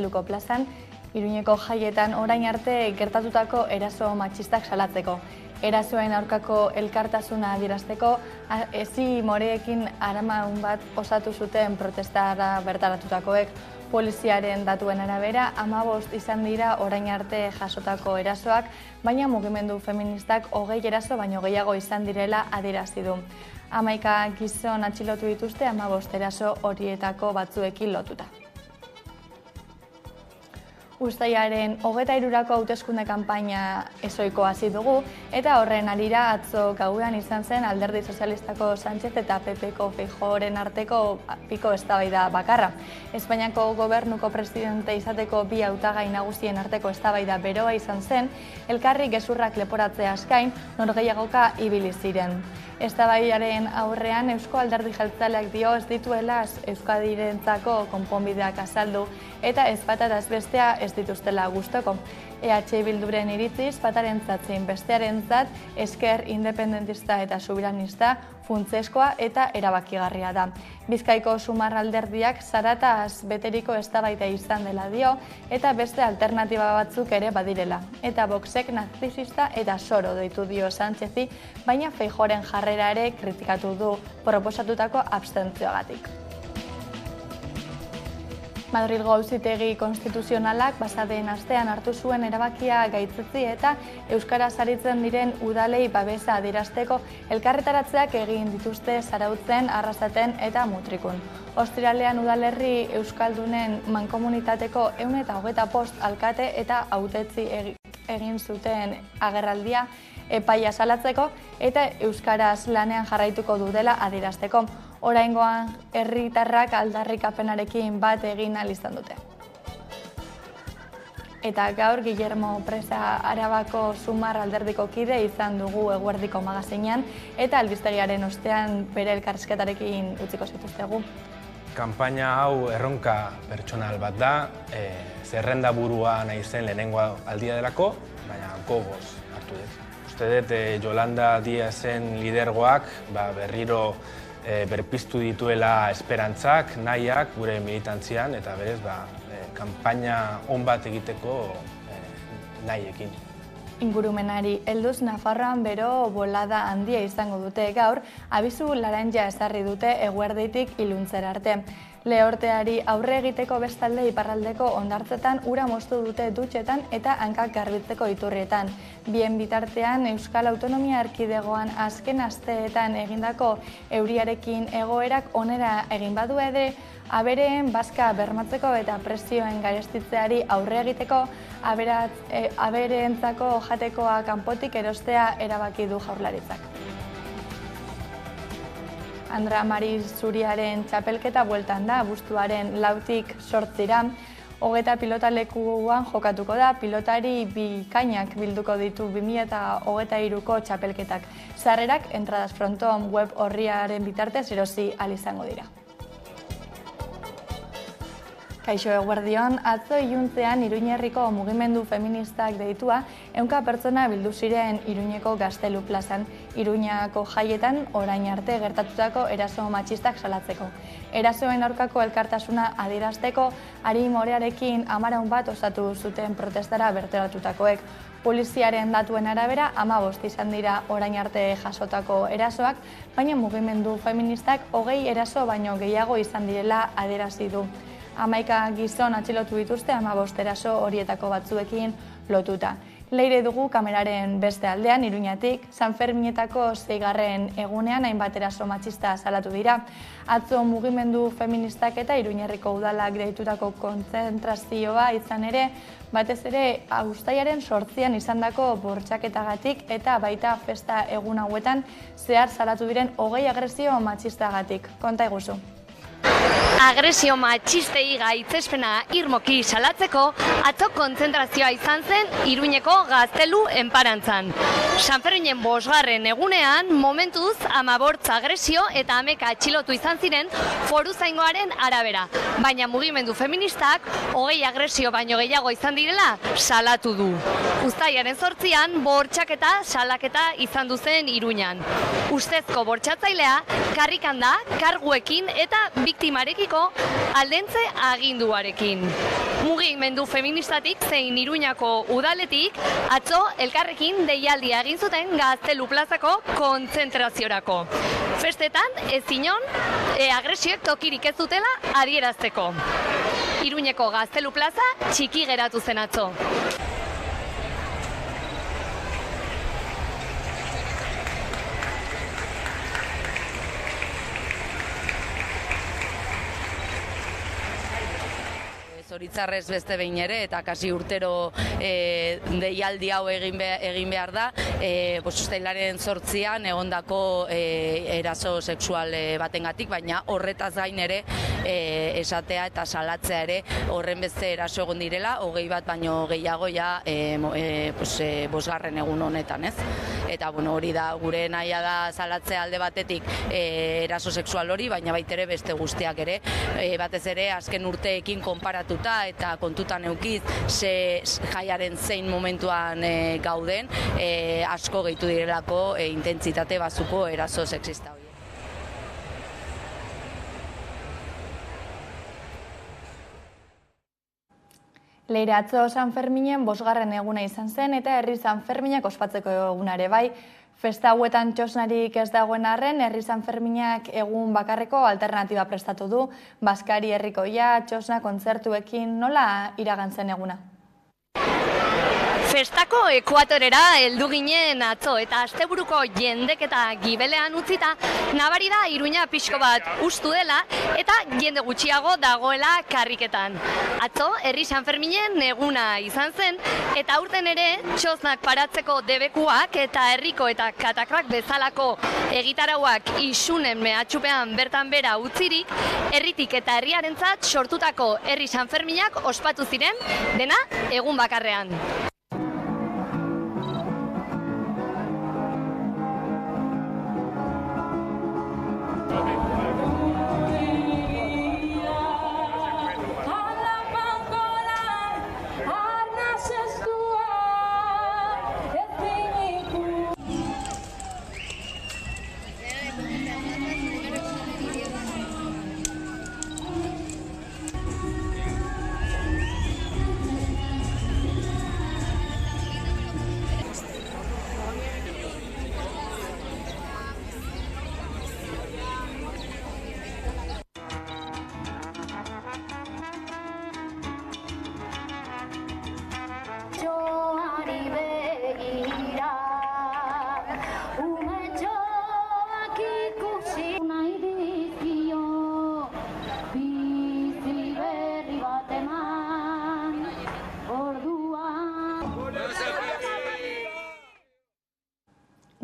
Luko plazan, Iruñeko jaietan orain arte gertatutako eraso matxistak salatzeko. Erasoen aurkako elkartasuna adierazteko, ezi moreekin aramaun bat osatu zuten protestara bertaratutakoek. Poliziaren datuen arabera, 15 izan dira orain arte jasotako erasoak, baina mugimendu feministak 20 eraso baino gehiago izan direla adierazi du. 11 gizon atxilotu dituzte 15 eraso horietako batzuekin lotuta. Uztailaren 23rako hauteskunde kanpaina ezoiko hasi dugu, eta horren harira atzo gauean izan zen Alderdi Sozialistako Sánchez eta PPko Feijóoren arteko piko eztabaida bakarra. Espainiako gobernuko presidente izateko bi hautagai nagusien arteko eztabaida beroa izan zen, elkarri gezurrak leporatzea eskain, norgehiagoka ibili ziren. Eztabaidaren aurrean Eusko Alderdi Jeltzaleak dio ez dituela Euskadirentzako konponbideak azaldu eta ez bata eta ez bestea ez dituztela gustoko. EH Bilduren iritziz, batarentzat zein bestearentzat ezker independentista eta soberanista funtseskoa eta erabakigarria da. Bizkaiko Sumar alderdiak zarataz beteriko eztabaida izan dela dio eta beste alternatiba batzuk ere badirela. Eta Voxek nazista eta soro deitu dio Sánchezi, baina Feijóoren jarrera ere kritikatu du proposatutako abstentzioagatik. Madrilgo Auzitegi Konstituzionalak pasaden astean hartu zuen erabakia gaitzetsi eta euskaraz aritzen diren udalei babesa adierazteko elkarretaratzeak egin dituzte Zarautzen, Arrasaten eta Mutrikun. Ostiralean udalerri euskaldunen mankomunitateko 125 alkate eta hautetsi egin zuten agerraldia epaia salatzeko eta euskaraz lanean jarraituko dutela adierazteko. Oraingoan herritarrak aldarrikapenarekin bat egin ahal izan dute. Eta gaur Guillermo Presa Arabako Sumar alderdiko kide izan dugu eguerdiko magazinean eta albistegiaren ostean bere elkarrizketarekin utziko zituztegu. Kanpaina hau erronka pertsonal bat da, zerrenda burua nahi zen lehenengo aldia delako, baina gogoz hartu dut. Uste dut Yolanda Díazen lidergoak berriro berpiztu dituela esperantzak, nahiak gure militantzian eta berez kanpaina on bat egiteko nahiekin. Ingurumenari helduz Nafarroan bero bolada handia izango dute gaur, abisu laranja ezarri dute eguerditik iluntzera arte. Lehorteari aurre egiteko bestalde iparraldeko hondartzetan ura moztu dute dutxetan eta hankak garbitzeko iturrietan. Bien bitartean Euskal Autonomia Erkidegoan azken asteetan egindako euriarekin egoerak onera egin badu ere, abereen bazka bermatzeko eta presioen garestitzeari aurre egiteko abereentzako jatekoa kanpotik erostea erabaki du Jaurlaritzak. Andra Mari Zuriaren txapelketa bueltan da, abuztuaren 4tik 8 hogeta pilotalekuan jokatuko da, pilotari bikainak bilduko ditu 2023ko txapelketak. Sarrerak Entradas Fronton web orriaren bitartez erosi ahal izango dira. Kaixo eguerdion, atzo iluntzean Iruñerriko mugimendu feministak deitua 100 pertsona bildu ziren Iruñeko Gaztelu plazan, Iruñako jaietan orain arte gertatutako eraso matxistak salatzeko. Erasoen aurkako elkartasuna adierazteko, ari morearekin 11 bat osatu zuten protestara bertaratutakoek. Poliziaren datuen arabera 15 izan dira orain arte jasotako erasoak, baina mugimendu feministak 20 eraso baino gehiago izan direla adierazi du. 11 gizon atxilotu dituzte 15 eraso horietako batzuekin lotuta. Leire dugu kameraren beste aldean, Iruñatik, San Ferminetako 6. egunean hainbat eraso matxista salatu dira. Atzo mugimendu feministak eta Iruñerriko udalak deitutako kontzentrazioa izan ere, batez ere uztailaren 8an izandako bortxaketagatik eta baita festa egun hauetan zehar salatu diren 20 agresio matxistagatik. Konta iguzu. Agresio matxistei gaitzespena irmoki salatzeko, atzo kontzentrazioa izan zen Iruñeko Gaztelu enparantzan. Sanferminen 5. egunean, momentuz 15 agresio eta 11 atxilotu izan ziren foruzaingoaren arabera. Baina mugimendu feministak 20 agresio baino gehiago izan direla salatu du. Uztailaren 8an bortxaketa salaketa izan duzen Iruñan. Ustezko bortxatzailea karrikan da, karguekin eta biktima biktimarekiko aldentze aginduarekin. Mugimendu feministatik zein Iruñako udaletik atzo elkarrekin deialdia egin zuten Gaztelu plazako kontzentraziorako. Festetan ez inon agresioek tokirik ez dutela adierazteko. Iruñeko Gaztelu plaza txiki geratu zen atzo. Zoritzarrez beste behin ere, eta kasi urtero deialdi hau egin behar da, uztailaren 8an egondako eraso sexual batengatik, baina horretaz gain ere esatea eta salatzea ere horren beste eraso egon direla, 20 bat baino gehiago ja bosgarren egun honetan, ez? Eta hori da, gure nahia da salatzea alde batetik eraso sexual hori, baina baitere beste guztiak ere, batez ere azken urteekin konparatuta eta kontutan eukiz jaiaren zein momentuan gauden, asko gehitu direlako intentsitate bazuko eraso sexista hori. Leire, atzo San Ferminen 5. eguna izan zen eta herri San Ferminak ospatzeko egunare bai. Festa hauetan txosnarik ez dagoen arren, herri San Ferminak egun bakarreko alternatiba prestatu du. Baskari herrikoia, txosna kontzertuekin nola iragantzen eguna? Festako ekuatorera heldu ginen atzo eta asteburuko jendeketa gibelean utzita nabari da Iruña pixko bat ustu dela eta jende gutxiago dagoela karriketan. Atzo herri San Ferminen eguna izan zen eta aurten ere txosnak paratzeko debekuak eta herriko eta katakrak bezalako egitarauak isunen mehatxupean bertan bera utzirik, herritik eta herriarentzat sortutako herri San Ferminak ospatu ziren dena egun bakarrean.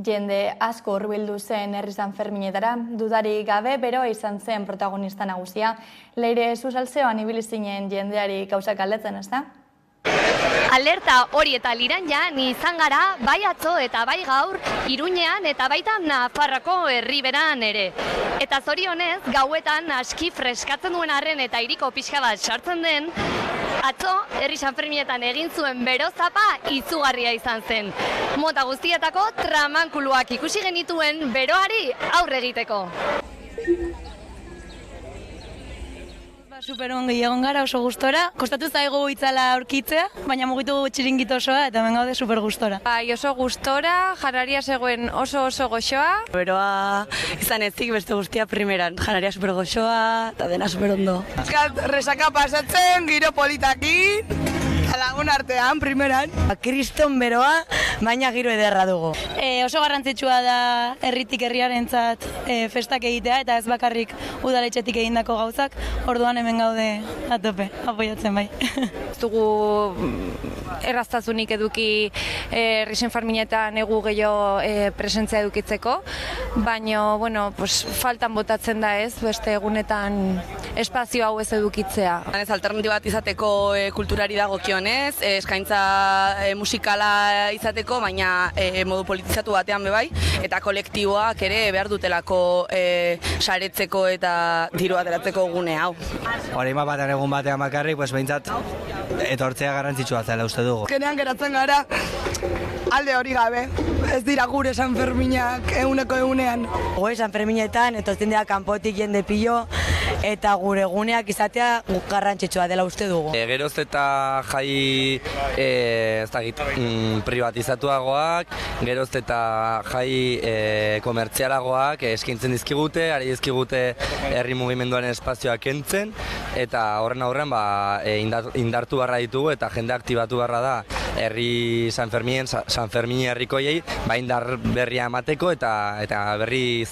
Jende asko hurbildu zen herri San Ferminetara, dudarik gabe beroa izan zen protagonista nagusia. Leire, zu saltzeoan ibili zinen jendeari gauzak galdetzen, ezta? Alerta hori eta Liranjan izan gara bai atzo eta bai gaur Iruñean eta baita Nafarroako herriberan ere. Eta zorionez, gauetan aski freskatzen duen arren eta hiriko pixka bat sartzen den, atzo herri San Ferminetan egin zuen berozapa izugarria izan zen. Mota guztietako tramankuluak ikusi genituen beroari aurre egiteko. Super ongi egon gara, oso gustora. Kostatu zaigu itzala aurkitzea, baina mugitu txiringito osoa eta hemen gaude super gustora. Bai, oso gustora, janaria zegoen oso goxoa. Beroa izan ezik beste guztia primeran. Janaria super goxoa eta dena super ondo. Resaka pasatzen, giro politakin, lagun artean, primeran. Kriston beroa, baina giro ederra dugu. Oso garrantzitsua da herritik herriarentzat festak egitea eta ez bakarrik udaletxetik egindako gauzak, orduan hemen gaude atope, apoiatzen bai. Ez dugu erraztasunik eduki herri San Ferminetan egu gehiago presentzia edukitzeko, baina, faltan botatzen da ez, beste egunetan espazio hau ez edukitzea. Ez alternatiba bat izateko kulturari dagokionez, eskaintza musikala izateko, baina modu politizatu batean bebai, eta kolektiboak ere behar dutelako saretzeko eta diru ateratzeko gune hau. Hori batean egun batean bakarrik, behintzat etortzea garrantzitsua zela uste dugu. Azkenean geratzen gara alde hori gabe, ez dira gure San Ferminak eguneko egunean. San Ferminetan etortzen dira kanpotik jende pilo, eta gure guneak izatea garrantzitsua dela uste dugu. Geroz eta jai privatizatuagoak, geroz eta jai komertzialagoak eskintzen dizkigute, ari dizkigute herri mugimenduaren espazioak kentzen, eta horren aurrean indartu barra ditugu eta jende aktibatu barra da herri San Fermin herrikoiei indar berria emateko eta berriz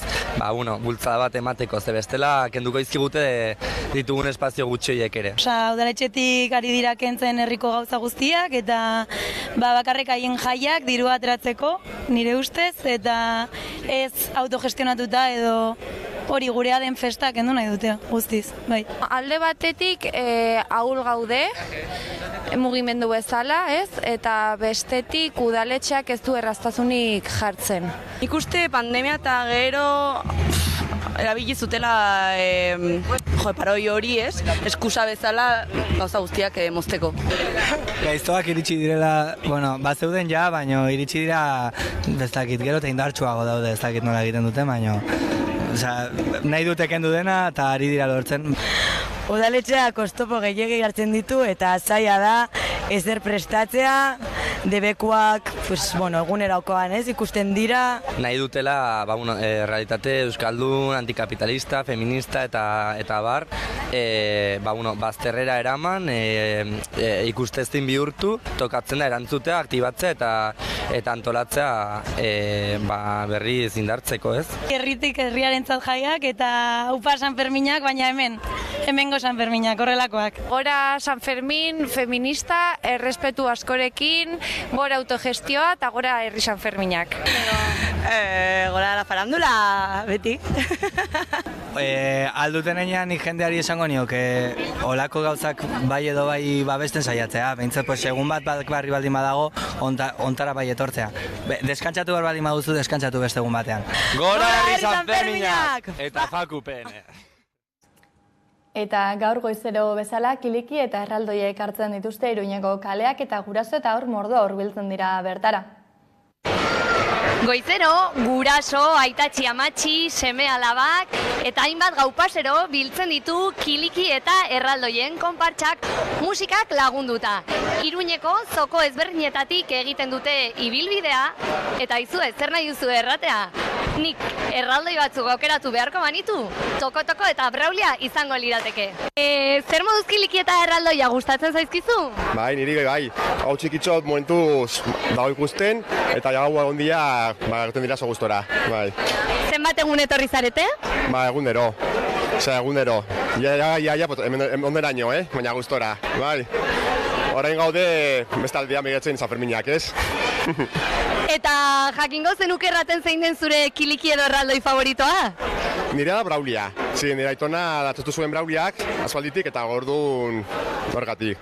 bultzada bat emateko, ze bestela kenduko izkigute ditugun espazio gutxioiek ere. Udaletxetik ari dira kentzen herriko gauza guztiak eta bakarrik haien jaiak dirua ateratzeko nire ustez eta ez autogestionatuta edo hori gurea den festa kendu nahi dute guztiz. Alde batetik ahul gaude, mugimendu bezala, ez? Eta bestetik udaletxeak ez du erraztasunik jartzen. Ikuste pandemia eta gero erabili zutela paroi hori, ez? Eskusa bezala gauza guztiak mozteko. Gaiztoak iritsi direla, bazeuden ja, baina iritsi dira ez dakit gero eta indartsuago daude, ez dakit nola egiten dute, baina nahi dute kendu dena eta ari dira lortzen. Udaletxeak oztopo gehiegi hartzen ditu eta zaila da ezer prestatzea, debekuak eguneraukoan ikusten dira. Nahi dutela realitate euskaldun, antikapitalista, feminista eta bar, bazterrera eraman, ikustezin bihurtu, tokatzen da erantzutea, aktibatzea eta antolatzea berriz indartzeko, ez? Herritik herriarentzat jaiak eta upa San Ferminak, baina hemengo San Ferminak, horrelakoak. Gora San Fermin, feminista, errespetu askorekin, gora autogestioa eta gora herri San Ferminak. Gora la farandula, beti. Alduten enean jendeari esango nioke olako gauzak bai edo bai babesten saiatzea. Behintzat, egun bat barri baldin badago, ontara bai etortzea. Deskantzatu behar baldin baduzu, deskantzatu beste egun batean. Gora herri San Ferminak! Eta Fakupen! Eta gaur goizero bezala kiliki eta erraldoiek hartzen dituzte Iruñeko kaleak eta guraso eta hor mordoa hurbiltzen dira bertara. Goizero, guraso, aitatxi amatxi, seme alabak eta hainbat gaupasero biltzen ditu kiliki eta erraldoien konpartsak musikak lagunduta. Iruñeko zoko ezberdinetatik egiten dute ibilbidea eta zer nahi duzu erratea? Nik erraldoi batzuk aukeratu beharko banitu, toko-toko eta braulia izango lirateke. Zer moduz kiliki eta erraldoia gustatzen zaizkizu? Bai, niri bai. Hau txikitxot momentuz dago ikusten eta gau egon dia egoten dira zo gustora. Bai. Zenbat egun etorri zarete? Egunero. Egunero. Onderaino, baina gustora. Bai. Orain gaude bestaldia migetzen San Ferminak, ez? Eta jakingo zenuke erraten zein den zure kiliki edo erraldoi favoritoa? Nire da braulia. Nire aitona datzetu zuen brauliak, aspalditik eta gordun horgatik.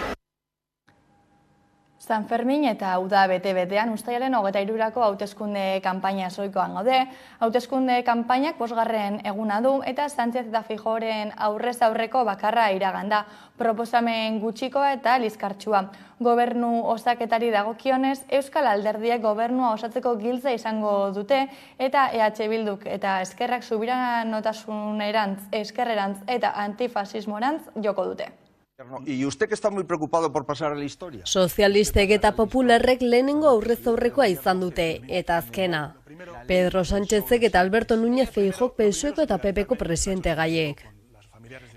San Fermin eta uda bete-betean uztailaren 23rako hauteskunde kanpaina soikoan gaude. Hauteskunde kanpainak 5. eguna du eta Sánchez eta Feijóoren aurrez aurreko bakarra iraganda. Proposamen gutxikoa eta liskartsua. Gobernu osaketari dagokionez, Euskal Alderdiek gobernua osatzeko giltza izango dute eta EH Bilduk eta eskerrak subiranotasunera, eskerrerantz eta antifasismorantz joko dute. Y usted que está muy preocupado por pasar a la historia. Sozialistek eta popularrek lehenengo aurrez aurrekoa izan dute, eta azkena. Pedro Sánchezek eta Alberto Núñez Feijóok PSOEko eta PPko presidente gaiek.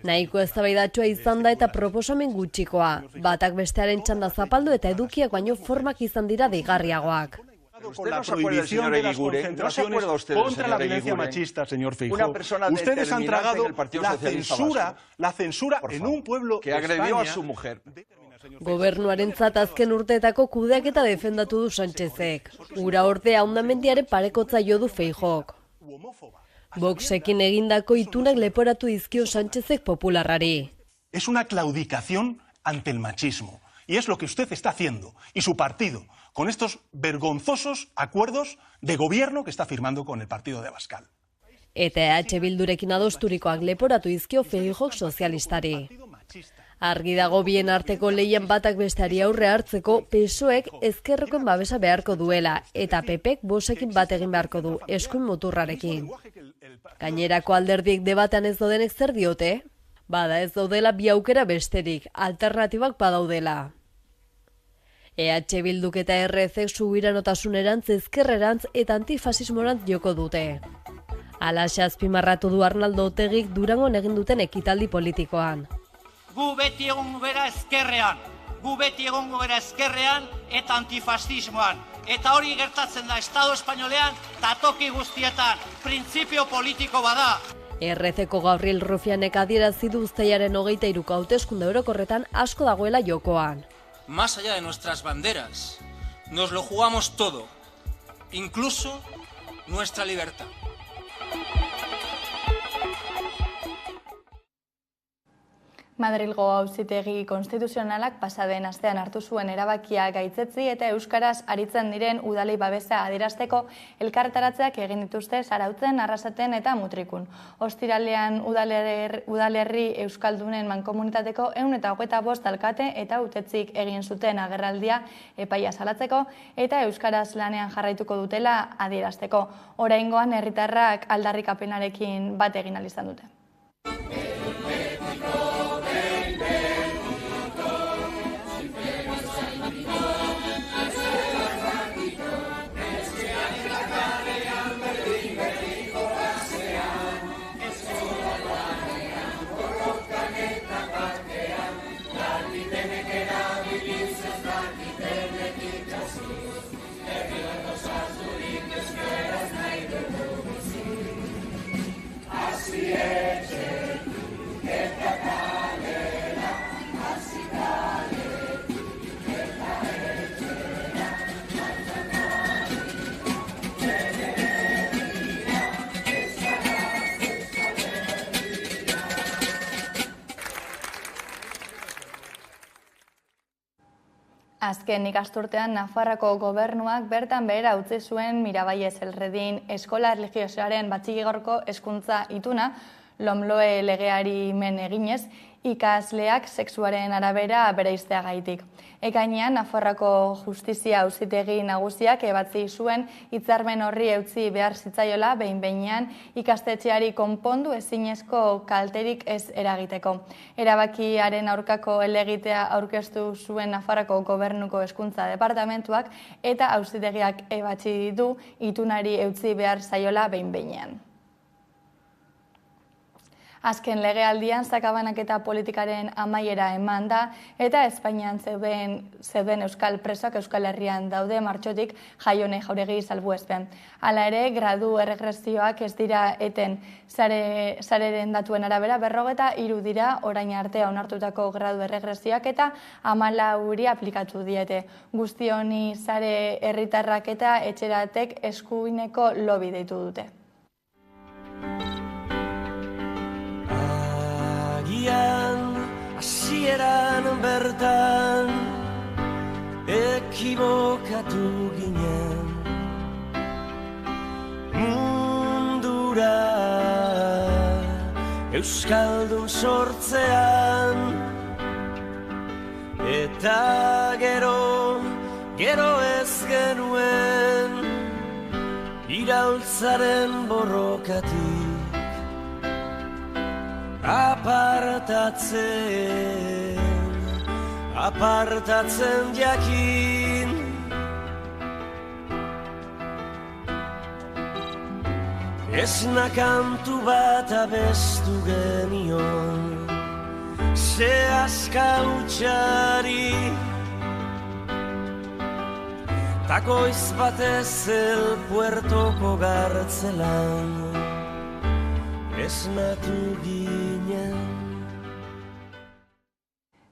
Nahiko eztabaidatsua izan da eta proposamen gutxikoa. Batak bestearen txanda zapaldu eta edukiak baino formak izan dira deigarriagoak. Con la prohibición de las concentraciones contra la violencia machista, señor Feijóo. Ustedes han tragado la censura en un pueblo que agredió a su mujer. Gobernuarentzat azken urteetako kudeaketa defendatu du Sánchezek. Ura ordea hondamendiaren parekotza jo du Feijóok. Voxekin egindako itunak leporatu dizkio Sánchezek popularrari. Es una claudicación ante el machismo. Y es lo que usted está haciendo, y su partido, con estos vergonzosos acuerdos de gobierno que está firmando con el partido de Abascal. Eta EH Bildurekin adosturikoak leporatu dizkio Feijóok sozialistari. Argi dago bien arteko lehian batak besteari aurre hartzeko PSOEk ezkerrekoen babesa beharko duela eta PPek Voxekin bat egin beharko du eskuin muturrarekin. Gainerako alderdiek debatean ez dodenek zer diote? Bada ez daudela bi aukera besterik, alternatibak badaudela. EH Bilduk eta RC subiranotasun-erantz, ezkerrerantz eta antifasismorantz joko dute. Alaxe azpimarratu du Arnaldo Otegik Durangon egin duten ekitaldi politikoan. Gu beti egongo gara ezkerrean, eta antifasismoan. Eta hori gertatzen da Estado Espainolean eta toki guztietan, printzipio politiko bada. RC-ko Gabriel Rufianek adierazi du uztailaren 23ko hauteskunde orokorretan asko dagoela jokoan. Más allá de nuestras banderas, nos lo jugamos todo, incluso nuestra libertad. Madrilgo Auzitegi Konstituzionalak pasaden astean hartu zuen erabakia gaitzetsi eta euskaraz aritzen diren udalei babesa adierazteko elkartaratzeak egin dituzte Zarautzen, Arrasaten eta Mutrikun. Ostiralean udalerri euskaldunen mankomunitateko 125 alkate eta hautetzik egin zuten agerraldia epaia salatzeko eta euskaraz lanean jarraituko dutela adierazteko. Oraingoan herritarrak aldarrikapenarekin bat egin ahal izan dute. Azken ikasturtean Nafarroako gobernuak bertan behera utzi zuen Mirabai Ezelredin eskola erlijiosoaren batxilergoko hezkuntza ituna, LOMLOE legeari men eginez, ikasleak sexuaren arabera bereizteagaitik. Ekainean, Nafarroako Justizia Auzitegi Nagusiak ebatzi zuen hitzarmen horri eutzi behar zitzaiola behin-behinean ikastetxeari konpondu ezinezko kalterik ez eragiteko. Erabakiaren aurkako helegitea aurkeztu zuen Nafarroako Gobernuko Hezkuntza Departamentuak eta auzitegiak ebatzi du itunari eutzi behar zaiola behin-behinean. Azken legealdian sakabanaketa politikaren amaiera eman da eta Espainian zeuden euskal presoak Euskal Herrian daude martxotik Jaione Jauregi salbuespen. Hala ere, gradu erregresioak ez dira eten sareren datuen arabera 43 dira orain arte onartutako gradu erregresioak eta 14 aplikatu diete. Guzti honi sare herritarrak eta etxeratek eskuineko lobby deitu dute. Hasieran bertan ekibokatu ginen mundura euskaldun sortzean eta gero ez genuen iraultzaren borrokatik apartatzen jakin esna kantu bat abestu genion ze aska utxari takoiz batez el puertoko gartzelan esnatu ginen.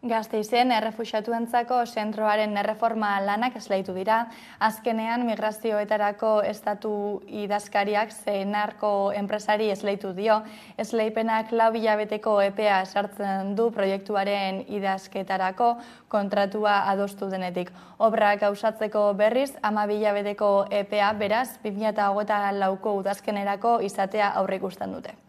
Gasteizen errefuxiatuentzako zentroaren erreforma lanak esleitu dira. Azkenean migrazioetarako estatu idazkariak Zenarko enpresari esleitu dio. Esleipenak 4 hilabeteko epea sartzen du proiektuaren idazketarako kontratua adostu denetik. Obrak gauzatzeko berriz 12 hilabeteko epea beraz 2024ko udazkenerako izatea aurreikusten dute.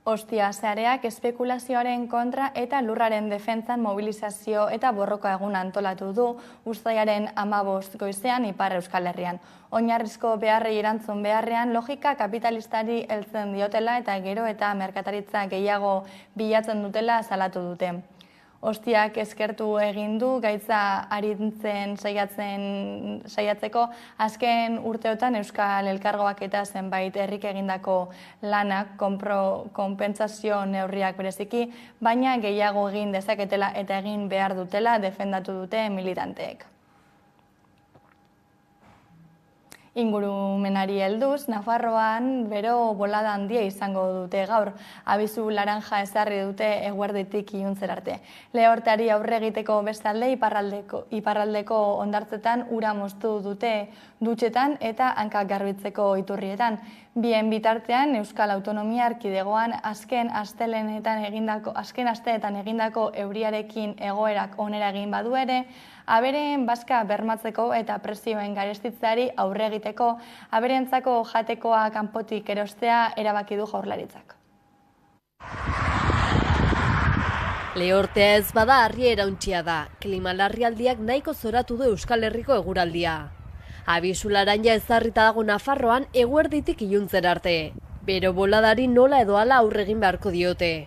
Ostia sareak espekulazioaren kontra eta lurraren defentzan mobilizazio eta borroka egun antolatu du uztailaren 15 goizean Ipar Euskal Herrian. Oinarrizko beharrei erantzun beharrean logika kapitalistari heltzen diotela eta gero eta merkataritza gehiago bilatzen dutela salatu dute. Ostiak eskertu egin du gaitza arintzen saiatzeko azken urteotan Euskal Elkargoak eta zenbait herrik egindako lanak konpentsazio neurriak bereziki, baina gehiago egin dezaketela eta egin behar dutela defendatu dute militanteek. Ingurumenari helduz, Nafarroan bero bolada handia izango dute gaur. Abizu laranja ezarri dute eguerditik iluntzer arte. Lehorteari aurre egiteko bestalde iparraldeko hondartzetan ura moztu dute dutxetan eta hankak garbitzeko iturrietan. Bien bitartean Euskal Autonomia Erkidegoan azken asteetan egindako euriarekin egoerak onera egin badu ere, abereen bazka bermatzeko eta prezioen garestitzeari aurre egiteko, aberentzako jatekoa kanpotik erostea erabaki du Jaurlaritzak. Lehortea ez bada harria erauntsia da, klima larrialdiak nahiko zoratu du Euskal Herriko eguraldia. Abisu laranja ezarrita dago Nafarroan eguerditik iluntzer arte. Bero boladari nola edo hala aurre egin beharko diote.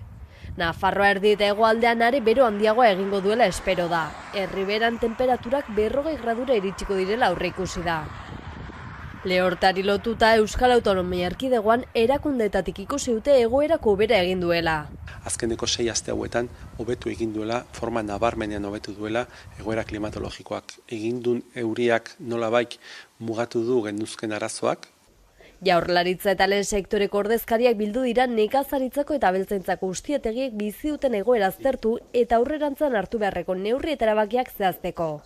Nafarroa erdi eta hegoaldean are bero handiagoa egingo duela espero da. Erriberan temperaturak 40 gradura iritsiko direla aurreikusi da. Lehortari lotuta Euskal Autonomia Erkidegoan erakundeetatik ikusi dute egoerako hobera egin duela. Azkeneko 6 aste hauetan hobetu egin duela, forma nabarmenean hobetu duela egoera klimatologikoak. Egin duen euriak nolabait mugatu du genduzken arazoak. Jaurlaritza eta lehen sektoreko ordezkariak bildu dira nekazaritzako eta abeltzaintzako ustietegiek bizi duten egoera aztertu eta aurrerantzan hartu beharreko neurri eta erabakiak zehazteko.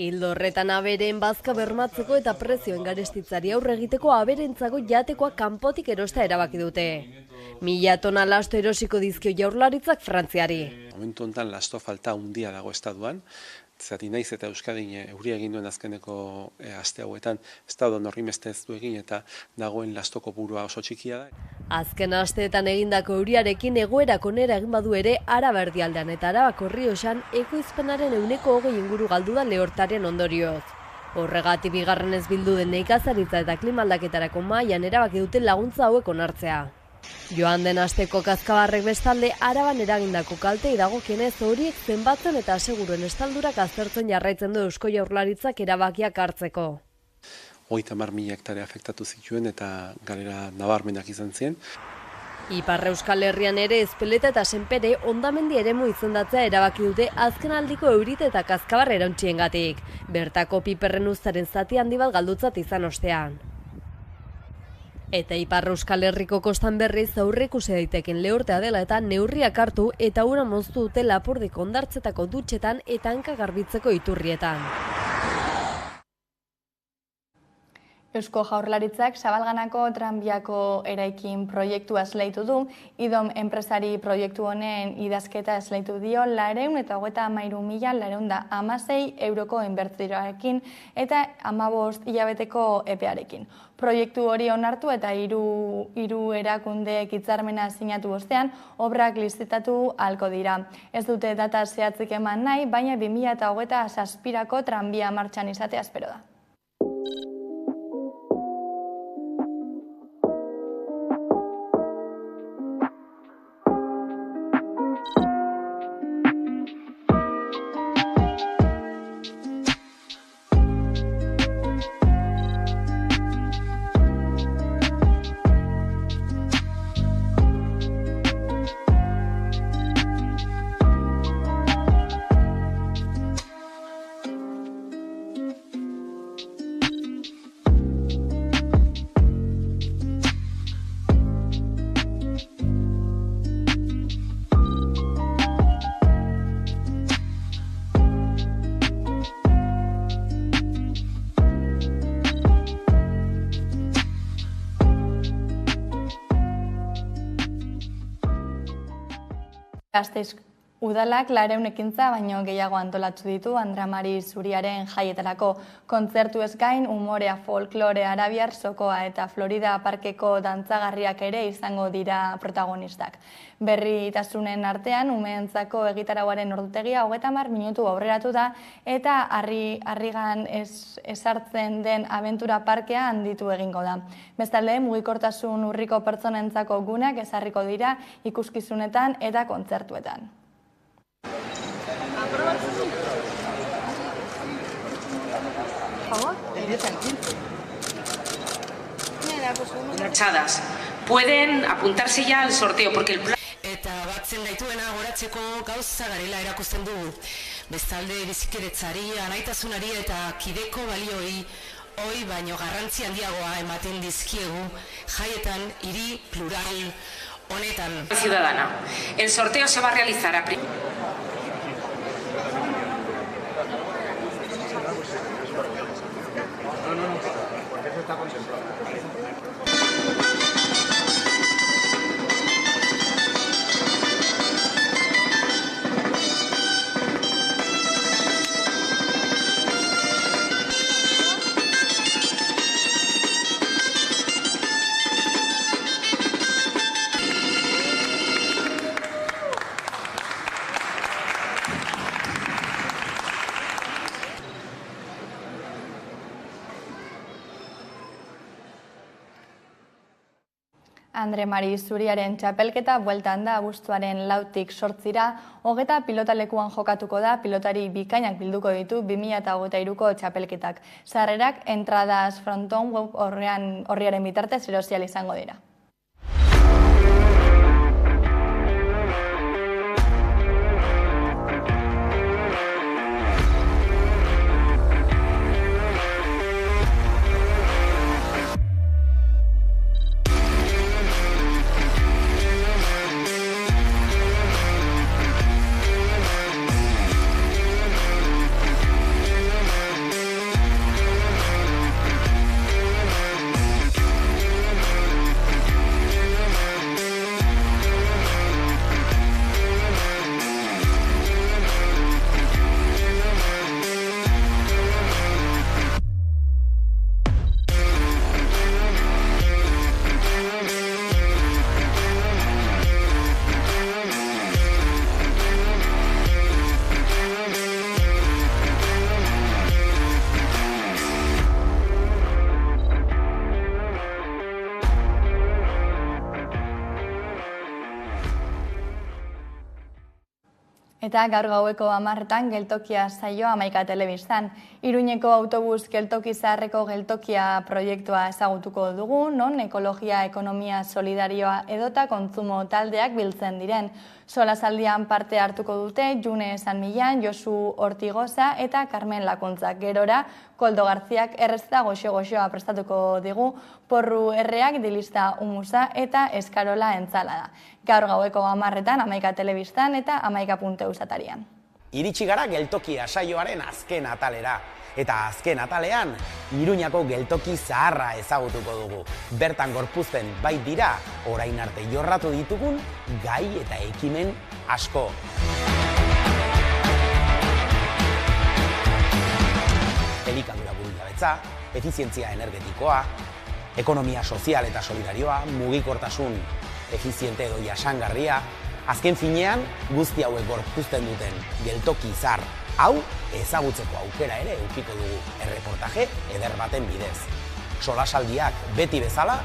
Ildo horretan abereen bazka bermatzeko eta prezioen garestitzari aurre egiteko aberentzako jatekoa kanpotik erosta erabaki dute. 1000 tona lasto erosiko dizkio Jaurlaritzak Frantziari. Momentu honetan lasto falta handia dago estatuan. Zati naiz eta Euskadin euria egin duen azkeneko aste hauetan ez da horrimeste ez du egin eta dagoen lastoko burua oso txikia da. Azken asteetan egindako euriarekin egoerak onera egin badu ere Araba erdialdean eta Arabako Errioxan ekoizpenaren 20% inguru galdu da lehortaren ondorioz. Horregatik bigarrenez bildu den nekazaritza eta klima aldaketarako mahaian erabaki dute laguntza hauek onartzea. Joan den asteko kazkabarrek bestalde Araban eragindako kaltei dagokienez horiek zenbatzen eta aseguruen estaldurak aztertzen jarraitzen du Eusko Jaurlaritzak erabakiak hartzeko. 30.000 hektare afektatu zituen eta galera nabarmenak izan ziren. Ipar Euskal Herrian ere Ezpeleta eta Senpere hondamendi eremu izendatzea erabaki dute azken aldiko eurite eta kazkabar erauntziengatik. Bertako piperren uztaren zati handi bat galdutzat izan ostean. Eta Ipar Euskal Herriko kostan berriz aurreikusi daiteken lehortea dela eta neurriak hartu eta ura moztu dute Lapurdik hondartzetako dutxetan eta hanka garbitzeko iturrietan. Eusko Jaurlaritzak Zabalganako tranbiako eraikin proiektua esleitu du, IDOM enpresari proiektu honen idazketa esleitu dio 433.416 euroko inbertsioarekin eta 15 hilabeteko epearekin. Proiektu hori onartu eta hiru erakundeek hitzarmena sinatu ostean obrak lizitatu ahalko dira. Ez dute data zehatzik eman nahi, baina 2027ko tranbia martxan izatea espero da. Udalak 400 ekintza baino gehiago antolatu ditu Andrea Mari Zuriaren jaietarako. Kontzertuez gain, umorea, folklore, arabiar, sokoa eta Florida parkeko dantzagarriak ere izango dira protagonistak. Berritasunen artean, umeentzako egitarauaren ordutegia 30 minutu aurreratu da eta harrigan esartzen den abentura parkea handitu egingo da. Bestalde, mugikortasun urriko pertsonentzako guneak ezarriko dira ikuskizunetan eta kontzertuetan. Chadas, pueden apuntarse ya al sorteo porque el plan... Eta batzen gaituena goratzeko gauza garela erakusten du. Bestalde bizikidetzari, anaitasunari eta kideko balioi hoi baino garrantzi handiagoa ematen dizkiegu jaietan hiri plural honetan. Ciudadana, el sorteo se va a realizar a porque eso está contemplado. Andre Mari Zuriaren txapelketa bueltan da abuztuaren 4tik 8ra, hogeta pilotalekuan jokatuko da, pilotari bikainak bilduko ditu 2023ko txapelketak. Sarrerak Entradas Fronton web orriaren bitartez erosial izango dira. Eta gaur gaueko 10etan geltokia saioa Hamaika Telebistan. Iruñeko autobus geltoki zaharreko geltokia proiektua ezagutuko dugu, non ekologia, ekonomia solidarioa edota kontsumo taldeak biltzen diren. Solasaldian parte hartuko dute June San Millan, Josu Ortigoza eta Carmen Lakuntzak. Gerora, Koldo Garziak errezta goxo-goxoa prestatuko digu, porru erreak, dilista humusa eta eskarola entzalada. Gaur gaueko 10etan Hamaika Telebistan eta hamaika.eus atarian. Iritsi gara geltokia saioaren azken atalera. Eta azken atalean, Iruñako geltoki zaharra ezagutuko dugu. Bertan gorpuzten bait dira, orain arte jorratu ditugun, gai eta ekimen asko. Elikadura burujabetza, efizientzia energetikoa, ekonomia sozial eta solidarioa, mugikortasun efiziente edo jasangarria, azken finean guzti hauek gorpuzten duten geltoki zahar hau ezagutzeko aukera ere edukiko dugu erreportaje eder baten bidez. Solasaldiak beti bezala,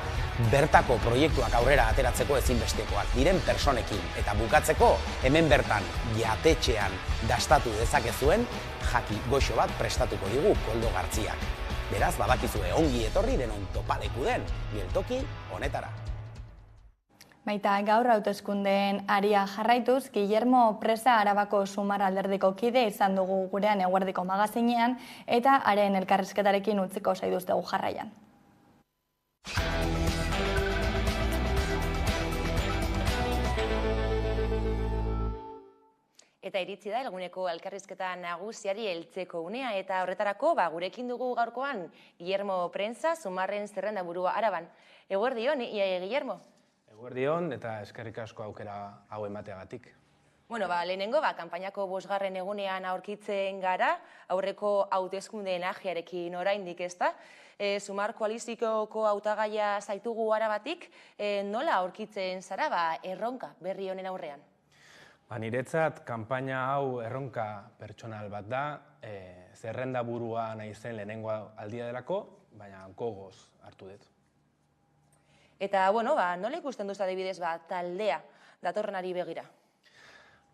bertako proiektuak aurrera ateratzeko ezinbestekoak diren personekin eta bukatzeko hemen bertan jatetxean dastatu dezakezuen jaki goxo bat prestatuko digu Koldo Gartziak. Beraz, badakizue ongi etorri denon topaleku den geltoki honetara. Baita gaur hauteskundeen aria jarraituz, Guillermo Presa Arabako Sumar alderdiko kide izan dugu gurean eguerdiko magazinean eta haren elkarrizketarekin utziko zaituztegu jarraian. Eta iritsi da eguneko elkarrizketa nagusiari heltzeko unea eta horretarako gurekin dugu gaurkoan Guillermo Presa Sumarren zerrendaburua Araban. Eguerdion, Guillermo. Eguerdion eta eskerrik asko aukera hau emateagatik. Bueno, lehenengo, kanpainako 5. egunean aurkitzen gara, aurreko hauteskundeen agiarekin oraindik, ezta? Sumar koalizikoko hautagaia zaitugu arabatik, nola aurkitzen zara erronka berri honen aurrean? Niretzat, kanpaina hau erronka pertsonal bat da, zerrenda burua nahi zen lehenengo aldia delako, baina gogoz hartu dut. Eta, nola ikusten duz adibidez taldea datorrenari begira?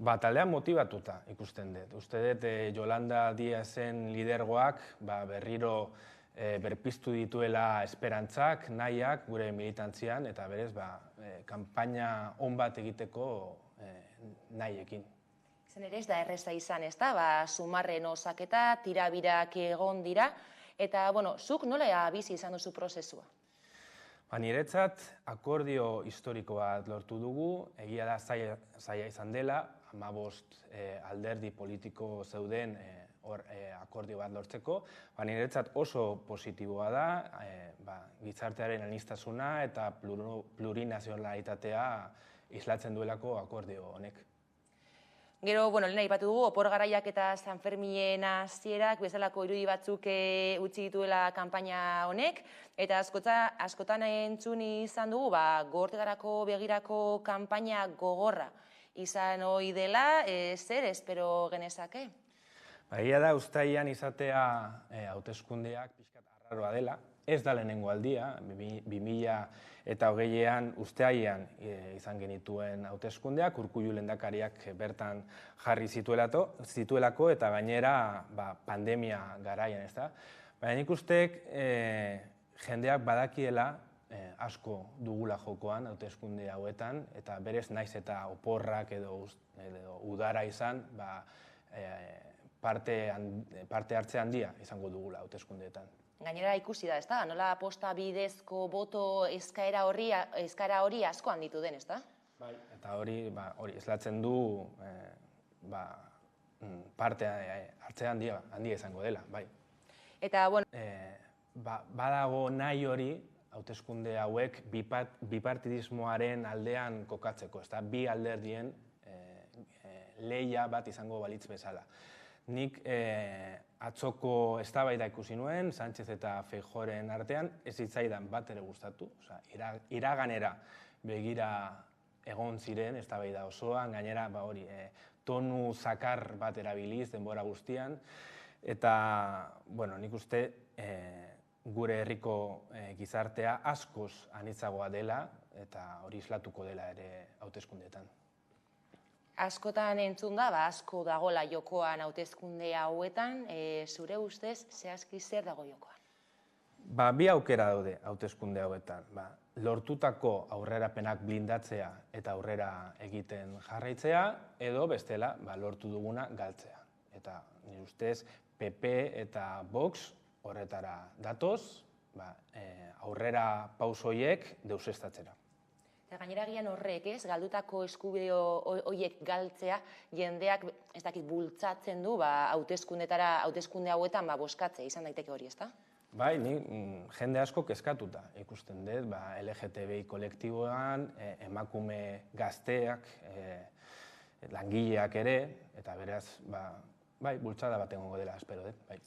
Taldea motibatuta ikusten dut. Uste dut Yolanda Díazen lidergoak berriro berpiztu dituela esperantzak, nahiak gure militantzian, eta berez kanpaina on bat egiteko nahiekin. Izan ere ez da erreza izan, ez da? Sumarren osaketa, tirabirak egon dira, eta, zuk nola bizi izan duzu prozesua? Niretzat akordio historiko bat lortu dugu, egia da zaila izan dela, 15 alderdi politiko zeuden akordio bat lortzeko, niretzat oso positiboa da, gizartearen aniztasuna eta plurinazionalitatea islatzen duelako akordio honek. Gero, lehen aipatu dugu, opor garaiak eta San Ferminen hasierak bezalako irudi batzuk utzi dituela kanpaina honek, eta askotan entzun izan dugu, gogortegarako begirako kanpaina gogorra izan ohi dela, zer espero genezake? Egia da, uztailean izatea hauteskundeak pixkat arraroa dela, ez da lehenengo aldia, 2020an uztailean izan genituen hauteskundeak, Urkullu lehendakariak bertan jarri zituelako eta gainera pandemia garaian, ez da. Baina nik ustek jendeak badakiela asko dugula jokoan hauteskunde hauetan, eta berez naiz eta oporrak edo udara izan, parte hartze handia izango dugula hauteskundeetan. Gainera ikusi da, ez da? Nola posta bidezko boto eskaera hori asko handitu den, ez da? Bai, eta hori eslatzen du parte hartze handia izango dela, bai. Eta, badago nahi hori hauteskunde hauek bipartidismoaren aldean kokatzeko, ez da? Bi alderdien lehia bat izango balitz bezala. Nik atzoko eztabaida ikusi nuen, Sánchez eta Feijóoren artean, ez zitzaidan bat ere gustatu, iraganera begira egon ziren eztabaida osoan, gainera tonu zakar bat erabiliz denbora guztian, eta nik uste gure herriko gizartea askoz anitzagoa dela, eta hori islatuko dela ere hauteskundeetan. Askotan entzun da, asko dagoela jokoan hauteskunde hauetan, zure ustez, zehazki zer dago jokoan? Bi aukera daude hauteskunde hauetan. Lortutako aurrerapenak blindatzea eta aurrera egiten jarraitzea, edo bestela lortu duguna galtzea. Eta nire ustez, PP eta Vox horretara datoz, aurrera pausoiek deusestatzera. Gainera gian horrek, galdutako eskubide horiek galtzea, jendeak ez dakit bultzatzen du hauteskunde hauetan boskatzea izan daiteke hori, ezta? Bai, jende asko kezkatuta ikusten dut, LGTBI kolektiboan, emakume gazteak, langileak ere, eta beraz, bultzada bat egongo dela, espero dut, bai.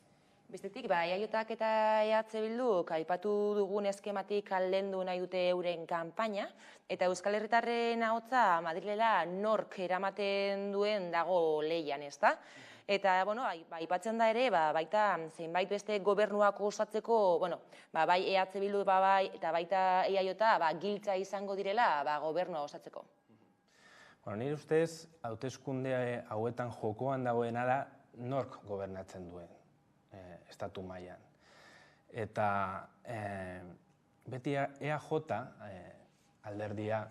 Bestetik, EAJak eta EH Bilduk aipatu dugun eskematik aldendu nahi dute euren kanpaina, eta Euskal Herritarren ahotsa Madrilela nork eramaten duen dago lehian, ez da? Eta, aipatzen da ere, baita zeinbait beste gobernuak osatzeko, bai EH Bildu eta baita EAJ giltza izango direla gobernua osatzeko. Nire ustez, hauteskunde hauetan jokoan dagoena da nork gobernatzen duen estatu mailan. Eta beti EAJ alderdia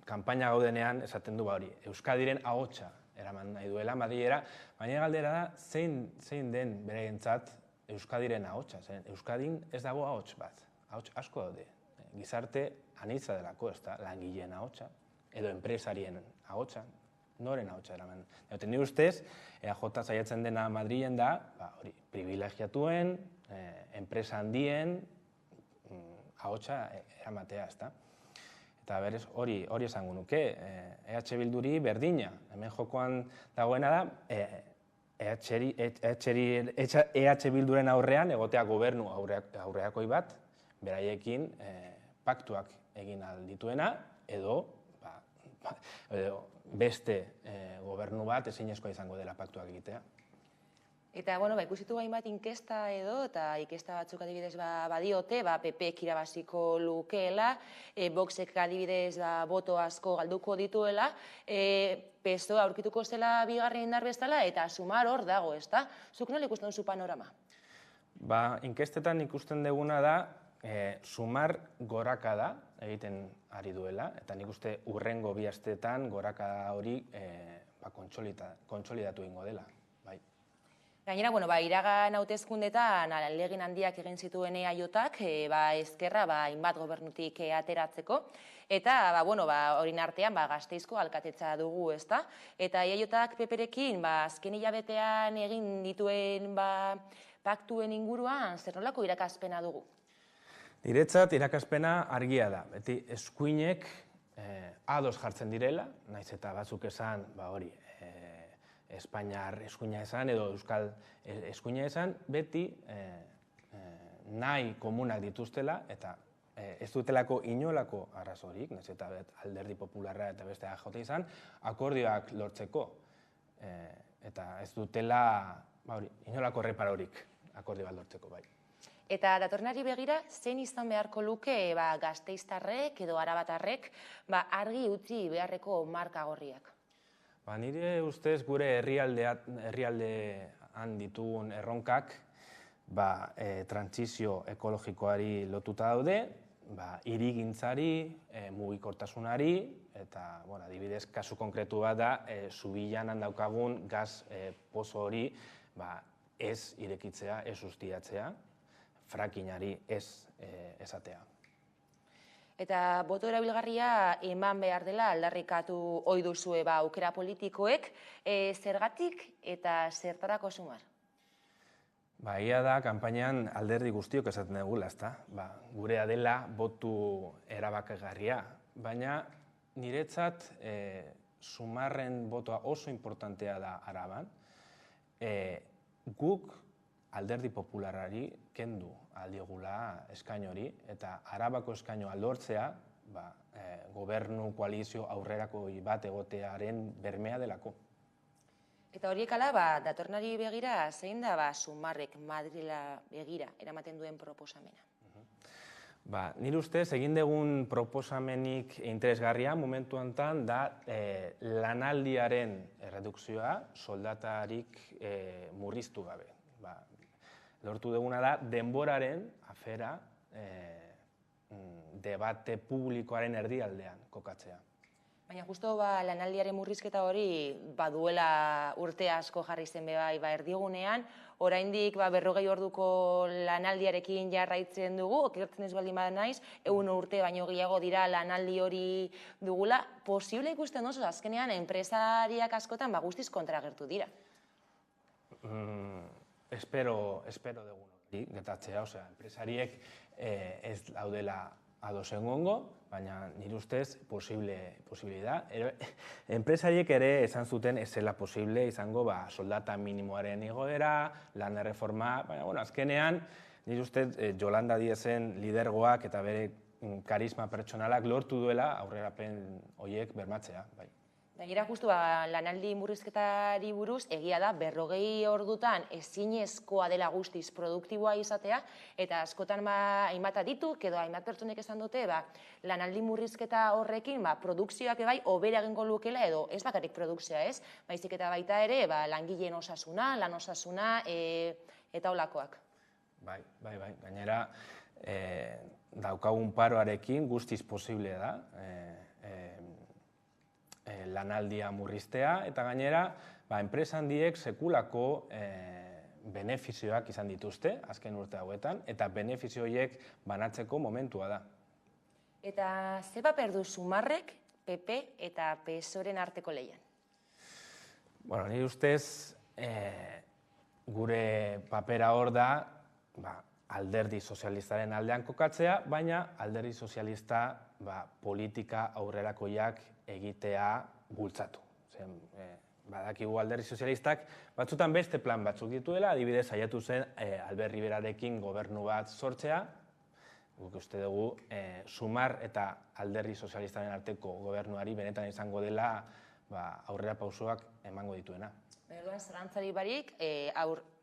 kanpaina gaudenean esaten du Euskadiren ahotsa eraman nahi duela Madrilera, baina galdera da zein den beraientzat Euskadiren ahotsa. Euskadin ez dago ahots bat, ahots asko daude. Gizarte anitza delako, ez da, langileen ahotsa, edo enpresarien ahotsa. Noren ahotsa eraman. Nire ustez, EAJ saiatzen dena Madrilen da, privilegiatuen, enpresa handien ahotsa eramatea, ezta. Eta berez hori esango nuke, EH Bilduri berdina. Hemen jokoan dagoena da, EH Bilduren aurrean egotea gobernu aurreakoi bat, beraiekin paktuak egin aldituena, edo beste gobernu bat ezinezkoa izango dela paktuak egitea. Eta, ikusitu hainbat inkesta edo, eta inkesta batzuk adibidez badiote, PP-ek irabaziko lukeela, Voxek adibidez boto asko galduko dituela, PSOE aurkituko zela bigarren indar bezala, eta Sumar hor dago, ezta? Zuk nola ikusten duzu panorama? Inkestetan ikusten duguna da, Sumar gorakada egiten ari duela, eta nik uste urrengo bi asteetan gorakada hori kontsolidatu egingo dela. Gainera, iragan hauteskundetan ahalegin handiak egin zituen EAJak, ezkerra hainbat gobernutik ateratzeko, eta horien artean Gasteizko alkatetza dugu, ezta? Eta EAJak PPrekin azken hilabetean egin dituen paktuen inguruan zer nolako irakazpena dugu? Niretzat irakazpena argia da, beti eskuinek ados jartzen direla, naiz eta batzuk esan hori, Espainiar eskuina esan edo Euskal eskuina esan, beti nahi komunak dituztela eta ez dutelako inolako arrazorik, naiz eta Alderdi Popularra eta beste AJ izan, akordioak lortzeko. Eta ez dutela inolako erreparorik akordio bat lortzeko bai. Eta datornari begira, zein izan beharko luke gasteiztarrek edo arabatarrek argi utzi beharreko marka gorriak? Nire ustez gure herrialdean ditugun erronkak trantsizio ekologikoari lotuta daude, hirigintzari, mugikortasunari, eta adibidez kasu konkretu bat da, Zubillanan daukagun gaz pozo hori ez irekitzea, ez ustiatzea, frackingari ez esatea. Eta boto erabilgarria eman behar dela aldarrikatu ohi duzue aukera politikoek, zergatik eta zertarako Sumar? Ia da, kanpainan alderdi guztiok esaten dugula, ezta? Gurea dela botu erabakigarria, baina niretzat Sumarren botoa oso importantea da Araban. Guk Alderdi Popularari kendu aldiogula eskaino hori, eta Arabako eskainoa lortzea gobernu koalizio aurrerako bat egotearen bermea delako. Eta horiek ala, datornari begira, zein da Sumarrek Madrila begira eramaten duen proposamena? Nire ustez, egin dugun proposamenik interesgarria momentu honetan da lanaldiaren erredukzioa soldatarik murriztu gabe. Lortu duguna da denboraren afera debate publikoaren erdialdean kokatzea. Baina justo lanaldiaren murrizketa hori baduela urte asko jarri zen erdigunean, oraindik 40 orduko lanaldiarekin jarraitzen dugu, okertzen ez baldin bada naiz, 100 urte baino gehiago dira lanaldi hori dugula. Posible ikusten oso azkenean enpresariak askotan guztiz kontragertu dira. Espero dugun hori gertatzea, enpresariek ez daudela ados egongo, baina nire ustez posible da. Enpresariek ere esan zuten ez zela posible izango soldata minimoaren igoera, lan erreforma, baina azkenean nire ustez Yolanda Díezen lidergoak eta bere karisma pertsonalak lortu duela aurrerapen horiek bermatzea. Gainera justu lanaldi murrizketari buruz egia da 40 ordutan ezinezkoa dela guztiz produktiboa izatea, eta askotan hainbat adituk edo hainbat pertsonek esan dute lanaldi murrizketa horrekin produkzioak hobera egingo lukela edo ez bakarrik produkzioa ez, baizik eta baita ere langileen osasuna, lan osasuna eta holakoak. Bai, gainera daukagun paroarekin guztiz posible da lanaldia murriztea, eta gainera enpresa handiek sekulako benefizioak izan dituzte azken urte hauetan, eta benefizio horiek banatzeko momentua da. Eta ze paper du Sumarrek PP eta PSOEren arteko lehian? Nire ustez gure papera hor da alderdi sozialistaren aldean kokatzea, baina alderdi sozialista politika aurrerakoiak egitea bultzatu. Badakigu Alderdi Sozialistak batzutan beste plan batzuk dituela, adibidez saiatu zen Albert Riberarekin gobernu bat sortzea, guk uste dugu Sumar eta Alderdi Sozialistaren arteko gobernuari benetan izango dela aurrera pausoak emango dituena. Orduan, zalantzari barik,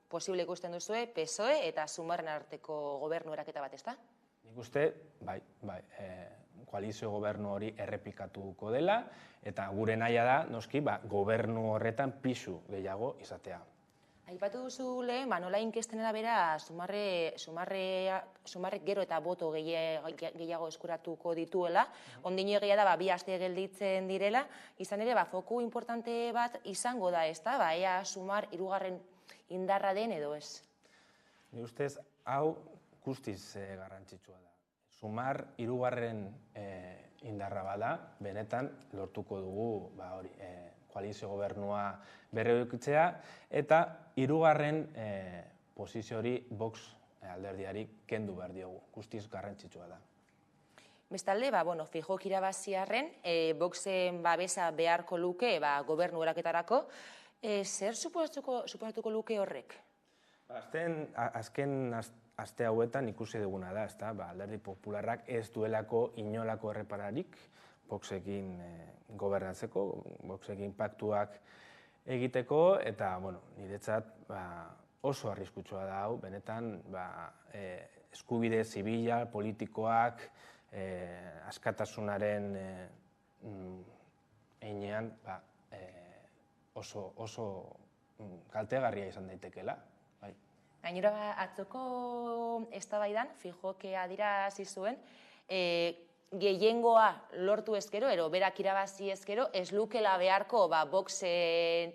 posible ikusten duzue PSOE eta Sumarren arteko gobernu eraketa bat, ezta? Nik uste, koalizio gobernu hori errepikatuko dela, eta gure nahia da, noski, gobernu horretan pisu gehiago izatea. Aipatu duzu lehen, nola inkesten bera, Sumarrek gero eta boto gehiago eskuratuko dituela, ondino egia da, bi aste gelditzen direla, izan ere, foku importante bat izango da, ez da, ea Sumar hirugarren indarra den edo ez? Ni ustez, hau guztiz garrantzitsua da. Sumar hirugarren indarra bada, benetan lortuko dugu koalizio gobernua berreukitzea, eta hirugarren posizio hori Vox alderdiari kendu behar diogu. Guztiz garrantzitsua da. Bestalde, Feijóok irabaziarren, Voxen babesa beharko luke gobernu eraketarako, zer suposatuko luke horrek? Azken aste hauetan ikusi duguna da, Alderdi Popularrak ez duelako inolako errepararik Voxekin gobernatzeko, Voxekin paktuak egiteko, eta niretzat oso arriskutsua da hau, benetan eskubide zibila, politikoak, askatasunaren heinean oso kaltegarria izan daitekela. Gainera, atzoko eztabaidan, Feijóok adierazi zuen, gehiengoa lortu ezkero, berak irabazi ezkero, ez lukela beharko Voxen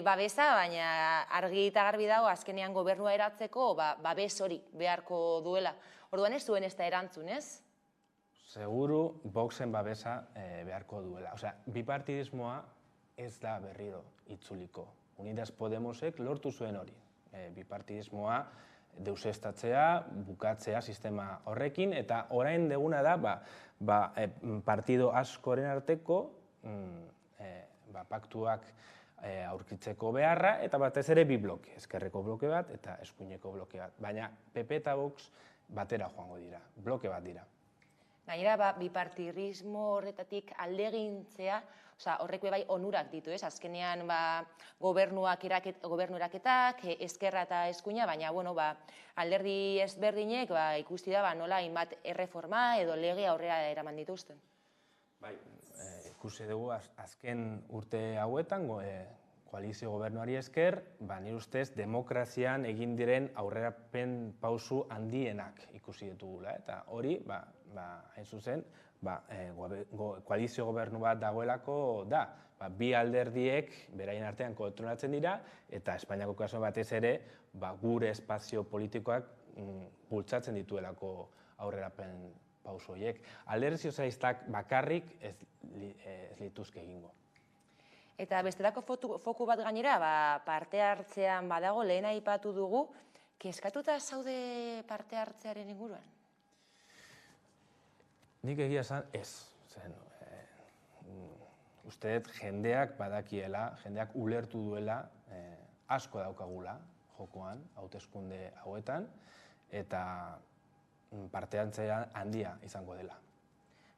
babesa, baina argi eta garbi dago azkenean gobernua eratzeko babes hori beharko duela. Orduan ez zuen ez da erantzun, ez? Seguru Voxen babesa beharko duela. Bipartidismoa ez da berriro itzuliko. Unidas Podemosek lortu zuen hori. Bipartidismoa deusestatzea, bukatzea sistema horrekin, eta orain deguna da partido askoren arteko paktuak aurkitzeko beharra, eta batez ere bi bloke, ezkerreko bloke bat eta eskuineko bloke bat. Baina PP eta Vox batera joango dira, bloke bat dira. Gainera, bipartidismo horretatik aldegintzea, horrek bai onurak ditu, ez? Azkenean gobernu eraketak, ezkerra eta eskuina, baina alderdi ezberdinek ikusti da nola hainbat erreforma edo lege aurrera eraman dituzten. Bai, ikusi dugu azken urte hauetan, koalizio gobernuari esker, nire ustez, demokrazian egin diren aurrerapen pausu handienak ikusi ditugula. Eta hori, hain zuzen, koalizio gobernu bat dagoelako da. Bi alderdiek beraien artean kontrolatzen dira, eta Espainiako kasu batez ere, gure espazio politikoak bultzatzen dituelako aurrerapen pausu horiek. Alderdi sozialistak bakarrik ez lituzke egingo. Eta bestelako foku bat gainera, parte hartzean badago, lehen aipatu dugu, kezkatuta zaude parte hartzearen inguruan? Nik egia esan ez. Usteet jendeak badakiela, jendeak ulertu duela, asko daukagula jokoan, hauteskunde hauetan, eta parte hartzea handia izango dela.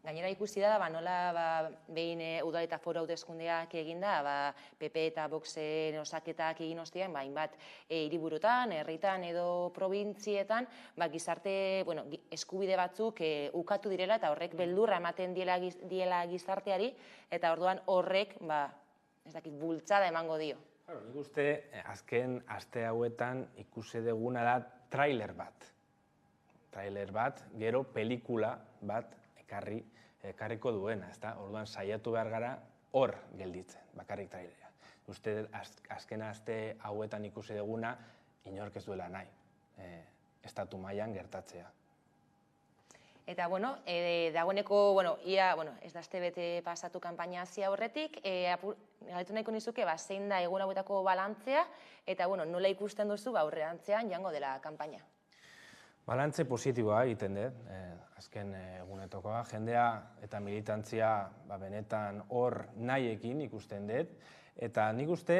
Gainera ikusi da, nola behin udal eta foru hauteskundeak eginda, PP eta Voxen osaketak egin ostean, hainbat hiriburutan, herritan edo probintzietan, gizarte eskubide batzuk ukatu direla eta horrek beldurra ematen diela gizarteari, eta orduan horrek, bultzada emango dio. Nik uste, azken aste hauetan ikusi duguna da trailer bat. Trailer bat, gero pelikula bat, ekarriko duena, orduan saiatu behar gara hor gelditzen, bakarrik trailera. Uste, azken aste hauetan ikusi duguna, inork ez duela nahi, estatu mailan gertatzea. Eta, dagoeneko, ez da aste bete pasatu kanpaina hasia horretik, galetu nahiko nizuke, zein da egun hauetako balantzea, eta nola ikusten duzu aurrerantzean jango dela kanpaina? Balantze positiboa egiten dut, azken egunetokoa. Jendea eta militantzia benetan hor nahiekin ikusten dut. Eta nik uste,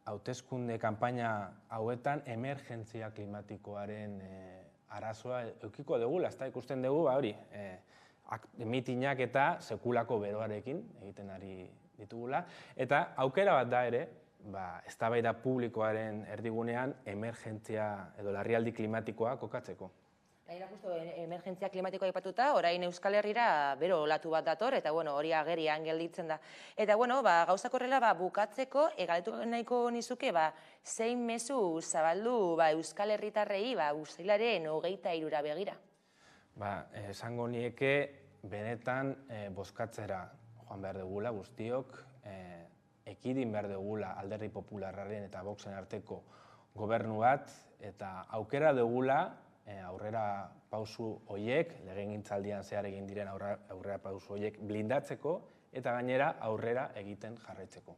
hauteskunde kanpaina hauetan emergentzia klimatikoaren arazoa eukiko dugula. Ez da ikusten dugu, hori, mitinak eta sekulako beroarekin egiten ari ditugula. Eta aukera bat da ere, eztabaida publikoaren erdigunean emergentzia edo larrialdi klimatikoa kokatzeko. Gainera, justu, emergentzia klimatikoa aipatuta, orain Euskal Herrira bero olatu bat dator, eta hori agerian gelditzen da. Eta gauzak horrela bukatzeko, galetu nahiko nizuke, zein mezu zabaldu Euskal Herritarrei uztailaren 23ra begira? Esango nieke benetan bozkatzera joan behar dugula guztiok, ekidin behar dugula Alderdi Popularraren eta Voxen arteko gobernu bat, eta aukera dugula aurrera pausu horiek, legegintzaldian zehar egin diren aurrera pausu horiek blindatzeko, eta gainera aurrera egiten jarraitzeko.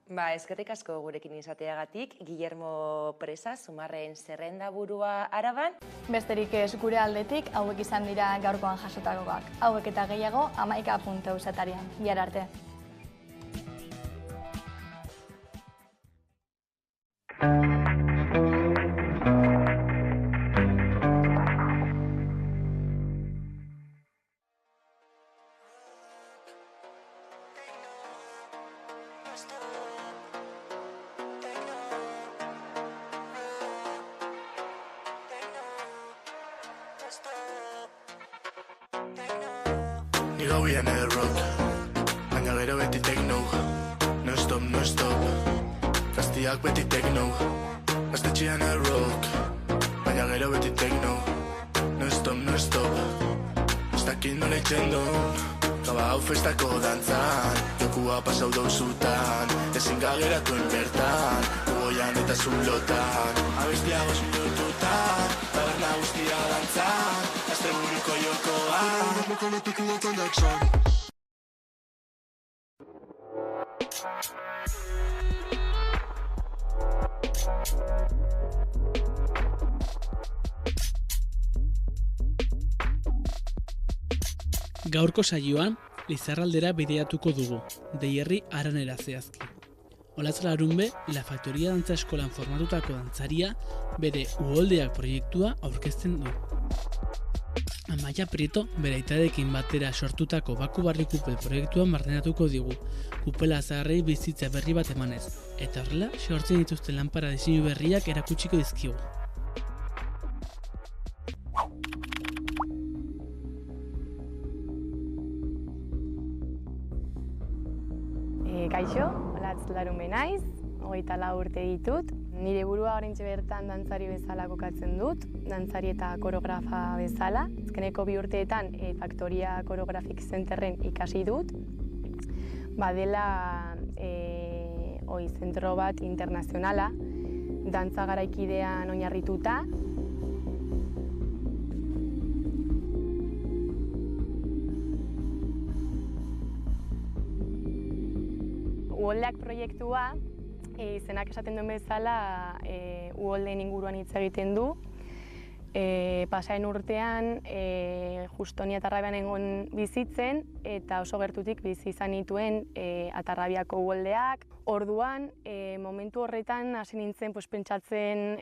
Eskerrik asko gurekin izateagatik, Guillermo Presa, Zumarren zerrendaburua Araban. Besterik ez gure aldetik, hauek izan dira gaurkoan jasotakoak. Hauek eta gehiago, 11.eus atarian. Bihar arte. Ni gauian edo rock, baina gero beti techno. No stop, no stop, gaztiak beti techno. Gaztetxean edo rock, baina gero beti techno. No stop, no stop, ez dakit nola itxendon. Gaba hau festako dantzan, jokua pasau dauzutan. Ezin gageratuen bertan, ugoian eta zulotan. Abestia goz minututan, taberna guztia dantzan. Azte buruko jokoan, mekolotik udotan daksan. Gaurko saioan, Lizarraldera bideatuko dugu, Deierri Aranera zehazki. Olatz Larunbe, La Factoria Dantza Eskolan formatutako dantzaria, bere Uholdeak proiektua aurkezten du. Amaia Prieto, bere aitarekin batera sortutako Baku Barri Kupel proiektuan barneratuko digu, kupela zaharrei bizitza berri bat emanez, eta horrela, sortzen dituzten lanpara diseinu berriak erakutsiko dizkigu. Kaixo, Olatz Larunbe naiz, 24 urte ditut. Nire burua oraintxe bertan dantzari bezala kokatzen dut, dantzari eta koreografa bezala. Azkeneko 2 urteetan Factoria Choreographic Centerren ikasi dut. Badela zentro bat internazionala, dantza garaikidean oinarrituta. Uholdeak proiektua, izenak esaten duen bezala, uholdeen inguruan hitz egiten du. Pasaen urtean, justo ni Atarrabian egon bizitzen, eta oso gertutik bizi izan nituen Atarrabiako uholdeak. Orduan, momentu horretan hasi nintzen pentsatzen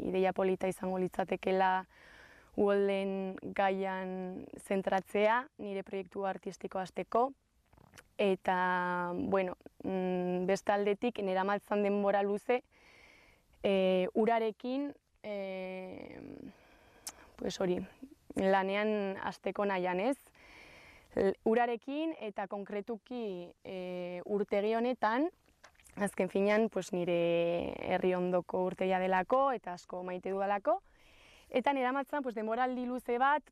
ideia polita izango litzatekela uholdeen gaian zentratzea, nire proiektu artistiko hasteko. Eta, beste aldetik, neramatzan denbora luze, urarekin, lanean hasteko nahian ez. Urarekin eta konkretuki urtegi honetan, azken finean nire herri ondoko urtegia delako eta asko maite dudalako. Eta neramatzan denboraldi luze bat,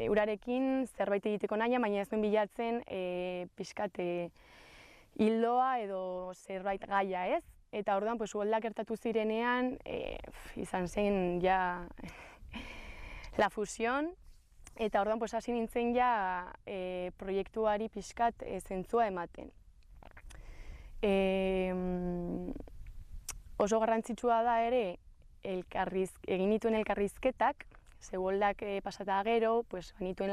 urarekin zerbait egiteko nahi, baina ez duen bilatzen pixkat hildoa edo zerbait gaia ez. Eta orduan, uholdeak gertatu zirenean, izan zen ja la fusión. Eta orduan, hasi nintzen ja proiektuari pixkat zentzua ematen. oso garrantzitsua da ere, egin dituen elkarrizketak, zeboldak pasata gero, banituen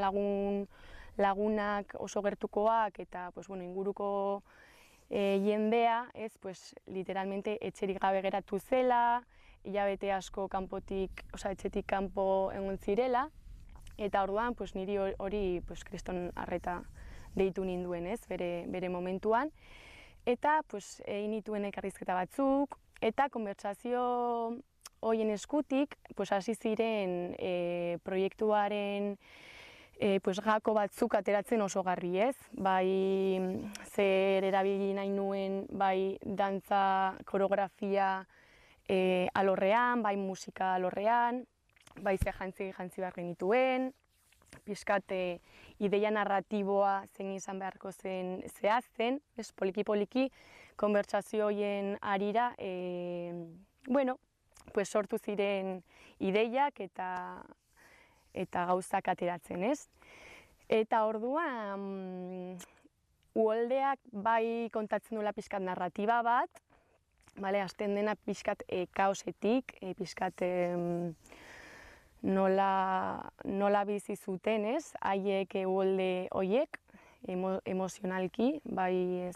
lagunak oso gertukoak eta inguruko jendea, literalmente etxerik gabe geratu zela, hilabete asko etxetik kanpo egon zirela, eta orduan niri hori kriston arreta deitu ninduen, bere momentuan. Eta egin dituen elkarrizketa batzuk, eta konbertsazio horien eskutik hasi ziren proiektuaren gako batzuk ateratzen oso garri, bai zer erabili nahi nuen, bai dantza, koreografia alorrean, bai musika alorrean, bai ze jantzi behar genituen, pixkat ideia narratiboa zein izan beharko zen zehazten, poliki-poliki konbertsazio horien harira, sortu ziren ideiak eta gauzak ateratzen, ez? Eta orduan, uholdeak bai kontatzen duela pixkat narratiba bat, hasten dena pixkat kaosetik, pixkat nola bizi zuten, ez? Haiek uholde horiek, emozionalki, bai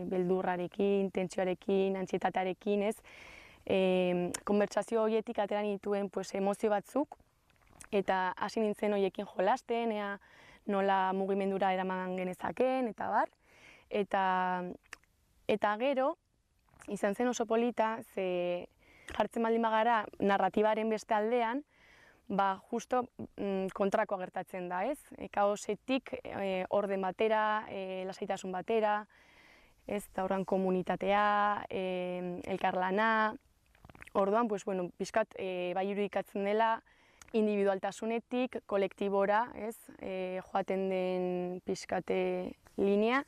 beldurrarekin, tentsioarekin, antsietatearekin, ez? Konbertsazio horietik ateran dituen emozio batzuk, eta hasi nintzen horiekin jolasten, nola mugimendura eraman genezaken, eta bar. Eta gero, izan zen oso polita, ze jartzen baldin bagara narratibaren beste aldean, justo kontrako gertatzen da, ez? Kaosetik orden batera, lasaitasun batera, ez da horren komunitatea, elkarlana, orduan, pixkat bai irudikatzen dela, individualtasunetik, kolektibora, joaten den pixkate linea.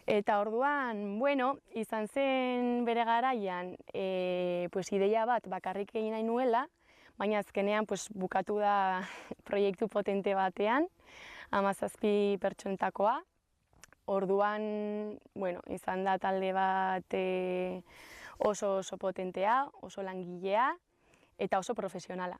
Eta orduan, izan zen bere garaian, ideia bat bakarrik egin nahi nuela, baina azkenean bukatu da proiektu potente batean, 17 pertsonetakoa. Orduan, izan da talde bat oso potentea, oso langilea eta oso profesionala.